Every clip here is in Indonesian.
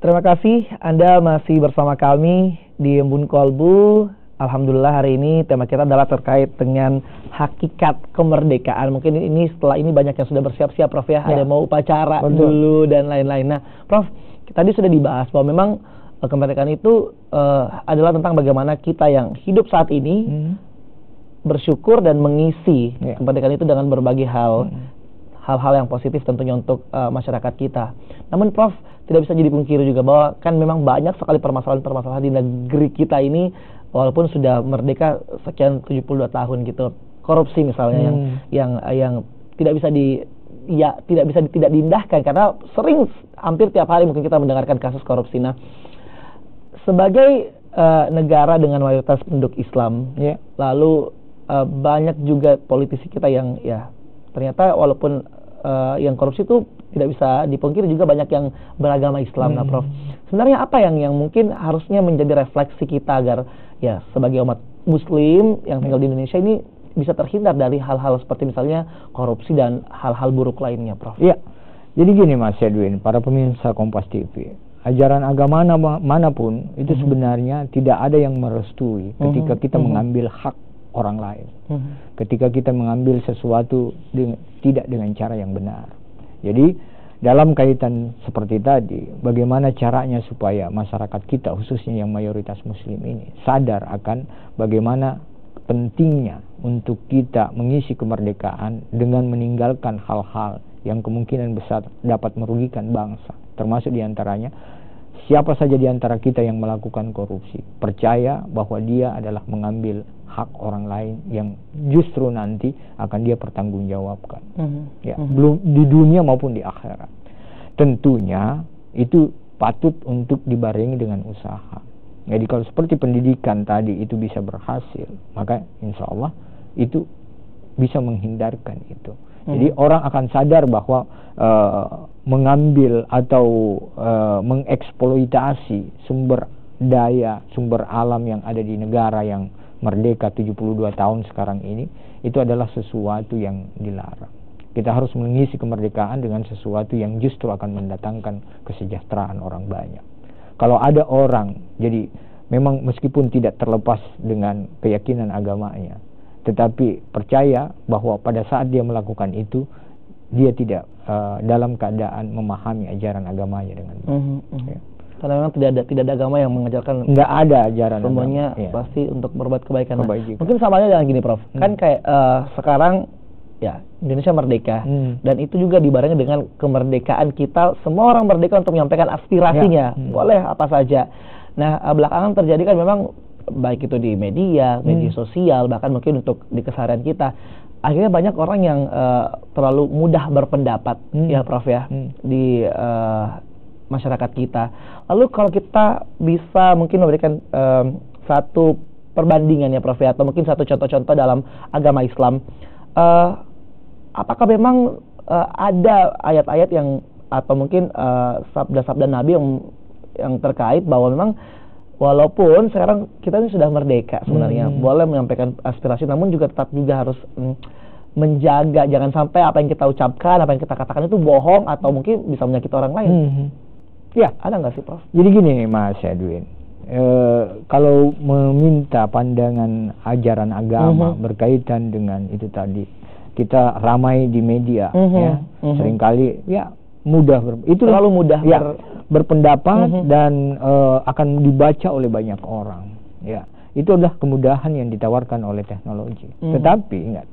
Terima kasih Anda masih bersama kami di Embun Kolbu. Alhamdulillah hari ini tema kita adalah terkait dengan hakikat kemerdekaan. Mungkin ini setelah ini banyak yang sudah bersiap-siap Prof ya. Ada mau upacara dulu dan lain-lain. Nah Prof, tadi sudah dibahas bahwa memang kemerdekaan itu adalah tentang bagaimana kita yang hidup saat ini bersyukur dan mengisi kemerdekaan itu dengan berbagai hal-hal yang positif tentunya untuk masyarakat kita. Namun Prof, tidak bisa jadi pungkiri juga bahwa kan memang banyak sekali permasalahan-permasalahan di negeri kita ini walaupun sudah merdeka sekian 72 tahun gitu. Korupsi misalnya yang tidak bisa tidak diindahkan karena sering hampir tiap hari mungkin kita mendengarkan kasus korupsi. Nah, sebagai negara dengan mayoritas penduduk Islam, lalu banyak juga politisi kita yang ya ternyata walaupun yang korupsi itu tidak bisa dipungkiri juga banyak yang beragama Islam. Nah Prof, sebenarnya apa yang mungkin harusnya menjadi refleksi kita agar ya sebagai umat Muslim yang tinggal di Indonesia ini bisa terhindar dari hal-hal seperti misalnya korupsi dan hal-hal buruk lainnya Prof? Iya, jadi gini Mas Edwin, para pemirsa Kompas TV, ajaran agama manapun itu sebenarnya tidak ada yang merestui ketika kita mengambil hak orang lain, ketika kita mengambil sesuatu tidak dengan cara yang benar. Jadi dalam kaitan seperti tadi, bagaimana caranya supaya masyarakat kita khususnya yang mayoritas muslim ini sadar akan bagaimana pentingnya untuk kita mengisi kemerdekaan dengan meninggalkan hal-hal yang kemungkinan besar dapat merugikan bangsa, termasuk diantaranya siapa saja di antara kita yang melakukan korupsi percaya bahwa dia adalah mengambil hak orang lain yang justru nanti akan dia pertanggungjawabkan, belum di dunia maupun di akhirat. Tentunya itu patut untuk dibarengi dengan usaha. Jadi kalau seperti pendidikan tadi itu bisa berhasil, maka insya Allah itu bisa menghindarkan itu. Jadi orang akan sadar bahwa mengambil atau mengeksploitasi sumber daya, sumber alam yang ada di negara yang merdeka 72 tahun sekarang ini, itu adalah sesuatu yang dilarang. Kita harus mengisi kemerdekaan dengan sesuatu yang justru akan mendatangkan kesejahteraan orang banyak. Kalau ada orang, jadi memang meskipun tidak terlepas dengan keyakinan agamanya, tetapi percaya bahwa pada saat dia melakukan itu, dia tidak dalam keadaan memahami ajaran agamanya dengan baik. Karena memang tidak ada agama yang mengajarkan, nggak ada ajaran semuanya pasti untuk berbuat kebaikan. Mungkin sama aja dengan gini Prof, kan kayak sekarang ya Indonesia merdeka dan itu juga dibarengi dengan kemerdekaan kita. Semua orang merdeka untuk menyampaikan aspirasinya, boleh apa saja. Nah belakangan terjadi kan memang baik itu di media sosial, bahkan mungkin untuk di keseharian kita, akhirnya banyak orang yang terlalu mudah berpendapat ya Prof ya di masyarakat kita. Lalu kalau kita bisa mungkin memberikan satu perbandingan ya Prof ya, atau mungkin satu contoh-contoh dalam agama Islam, apakah memang ada ayat-ayat yang atau mungkin sabda-sabda Nabi yang terkait bahwa memang walaupun sekarang kita ini sudah merdeka sebenarnya, boleh menyampaikan aspirasi, namun juga tetap juga harus menjaga jangan sampai apa yang kita ucapkan, apa yang kita katakan itu bohong atau mungkin bisa menyakiti orang lain. Ya, ada nggak sih Prof? Jadi gini Mas Edwin, kalau meminta pandangan ajaran agama berkaitan dengan itu tadi, kita ramai di media ya, seringkali ya mudah itu terlalu mudah berpendapat dan akan dibaca oleh banyak orang. Ya, itu adalah kemudahan yang ditawarkan oleh teknologi. Tetapi ingat,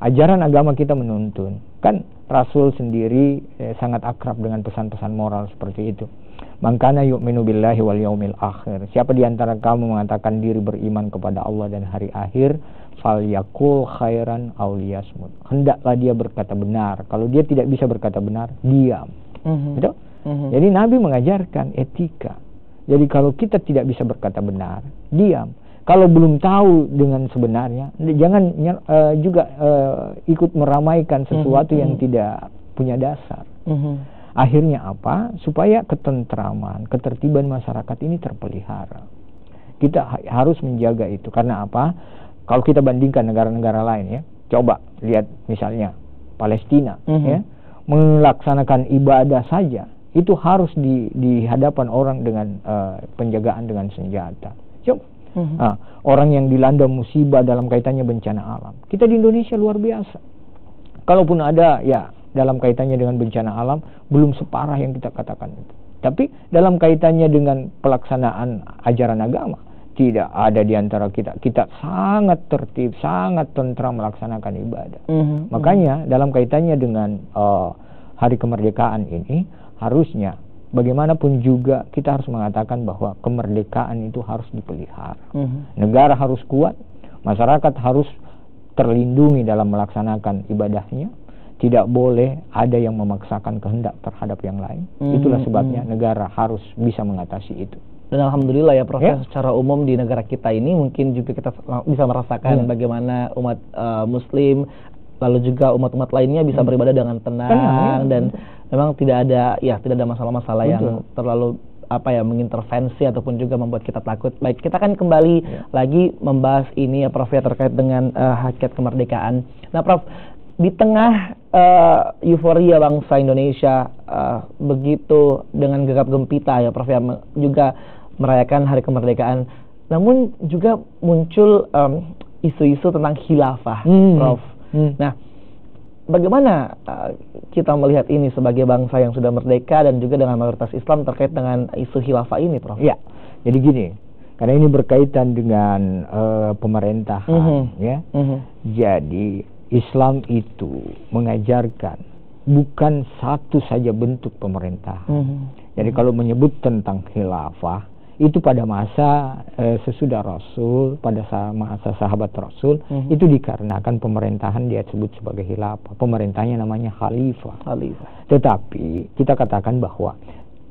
ajaran agama kita menuntun, kan Rasul sendiri sangat akrab dengan pesan-pesan moral seperti itu. Man kana yu'minu billahi wal yaumil akhir. Siapa di antara kamu mengatakan diri beriman kepada Allah dan hari akhir, falyaqul khairan aw liyasmut. Hendaklah dia berkata benar. Kalau dia tidak bisa berkata benar, diam. Gitu? Jadi Nabi mengajarkan etika. Jadi kalau kita tidak bisa berkata benar, diam. Kalau belum tahu dengan sebenarnya, jangan juga ikut meramaikan sesuatu yang tidak punya dasar. Akhirnya apa? Supaya ketentraman, ketertiban masyarakat ini terpelihara. Kita harus menjaga itu. Karena apa? Kalau kita bandingkan negara-negara lain ya, coba lihat misalnya Palestina ya, melaksanakan ibadah saja itu harus di hadapan orang dengan penjagaan dengan senjata. Coba orang yang dilanda musibah dalam kaitannya bencana alam, kita di Indonesia luar biasa. Kalaupun ada ya dalam kaitannya dengan bencana alam belum separah yang kita katakan itu. Tapi dalam kaitannya dengan pelaksanaan ajaran agama, tidak ada di antara kita sangat tertib, sangat tentram melaksanakan ibadah. Makanya dalam kaitannya dengan hari kemerdekaan ini, harusnya bagaimanapun juga kita harus mengatakan bahwa kemerdekaan itu harus dipelihara. Negara harus kuat, masyarakat harus terlindungi dalam melaksanakan ibadahnya. Tidak boleh ada yang memaksakan kehendak terhadap yang lain. Itulah sebabnya negara harus bisa mengatasi itu. Dan alhamdulillah ya Prof, secara umum di negara kita ini mungkin juga kita bisa merasakan bagaimana umat Muslim lalu juga umat-umat lainnya bisa beribadah dengan tenang dan memang tidak ada masalah-masalah yang terlalu mengintervensi ataupun juga membuat kita takut. Baik, kita akan kembali lagi membahas ini ya Prof ya, terkait dengan hakikat kemerdekaan. Nah Prof, di tengah euforia bangsa Indonesia begitu dengan gegap gempita ya Prof ya, juga merayakan hari kemerdekaan, namun juga muncul isu-isu tentang khilafah Prof. Nah, bagaimana kita melihat ini sebagai bangsa yang sudah merdeka dan juga dengan mayoritas Islam terkait dengan isu khilafah ini, Prof? Ya, jadi gini, karena ini berkaitan dengan pemerintahan, ya. Jadi Islam itu mengajarkan bukan satu saja bentuk pemerintahan. Jadi kalau menyebut tentang khilafah, itu pada masa sesudah Rasul, pada masa sahabat Rasul, itu dikarenakan pemerintahan dia sebut sebagai khilafah. Pemerintahnya namanya khalifah. Tetapi kita katakan bahwa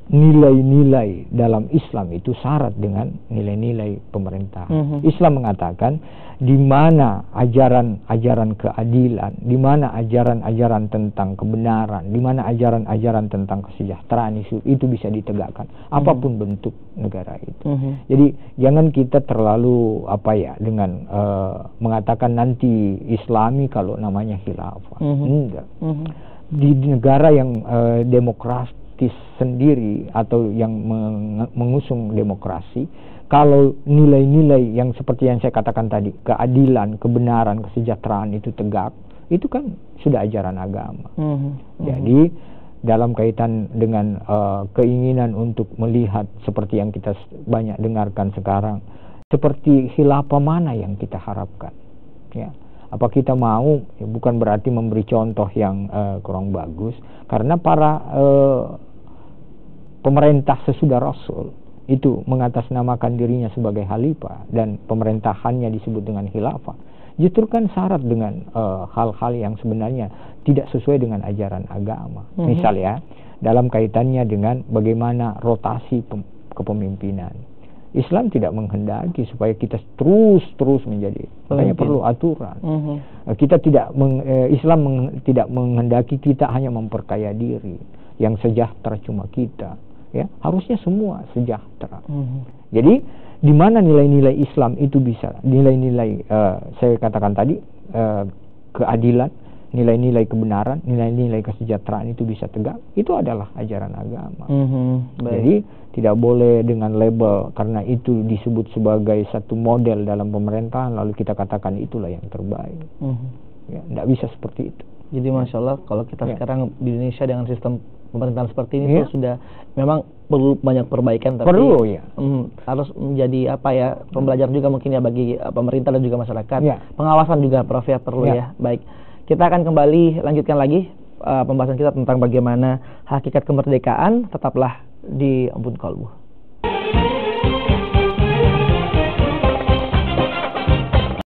nilai-nilai dalam Islam itu syarat dengan nilai-nilai pemerintahan. Islam mengatakan di mana ajaran-ajaran keadilan, di mana ajaran-ajaran tentang kebenaran, di mana ajaran-ajaran tentang kesejahteraan itu bisa ditegakkan apapun bentuk negara itu. Jadi jangan kita terlalu dengan mengatakan nanti Islami kalau namanya khilafah. Enggak. Di negara yang demokratis sendiri atau yang mengusung demokrasi, kalau nilai-nilai yang seperti yang saya katakan tadi, keadilan, kebenaran, kesejahteraan itu tegak, itu kan sudah ajaran agama. Jadi dalam kaitan dengan keinginan untuk melihat seperti yang kita banyak dengarkan sekarang, seperti khilafah mana yang kita harapkan, ya. Apa kita mau, ya bukan berarti memberi contoh yang kurang bagus, karena para pemerintah sesudah Rasul itu mengatasnamakan dirinya sebagai khalifah dan pemerintahannya disebut dengan khilafah, justru kan syarat dengan hal-hal yang sebenarnya tidak sesuai dengan ajaran agama. Misalnya dalam kaitannya dengan bagaimana rotasi kepemimpinan, Islam tidak menghendaki supaya kita terus menjadi, makanya perlu aturan. Kita Islam tidak menghendaki kita hanya memperkaya diri, yang sejahtera cuma kita. Ya, harusnya semua sejahtera. Jadi di mana nilai-nilai Islam itu bisa, nilai-nilai saya katakan tadi, keadilan, nilai-nilai kebenaran, nilai-nilai kesejahteraan itu bisa tegak, itu adalah ajaran agama. Jadi tidak boleh dengan label karena itu disebut sebagai satu model dalam pemerintahan lalu kita katakan itulah yang terbaik. Ya, tidak bisa seperti itu. Jadi Masya Allah, kalau kita sekarang di Indonesia dengan sistem pemerintahan seperti ini tuh sudah memang perlu banyak perbaikan, tapi harus menjadi pembelajaran juga mungkin ya bagi pemerintah dan juga masyarakat. Pengawasan juga Prof ya perlu ya. Baik, kita akan kembali lanjutkan lagi pembahasan kita tentang bagaimana hakikat kemerdekaan. Tetaplah di Embun Kolbu.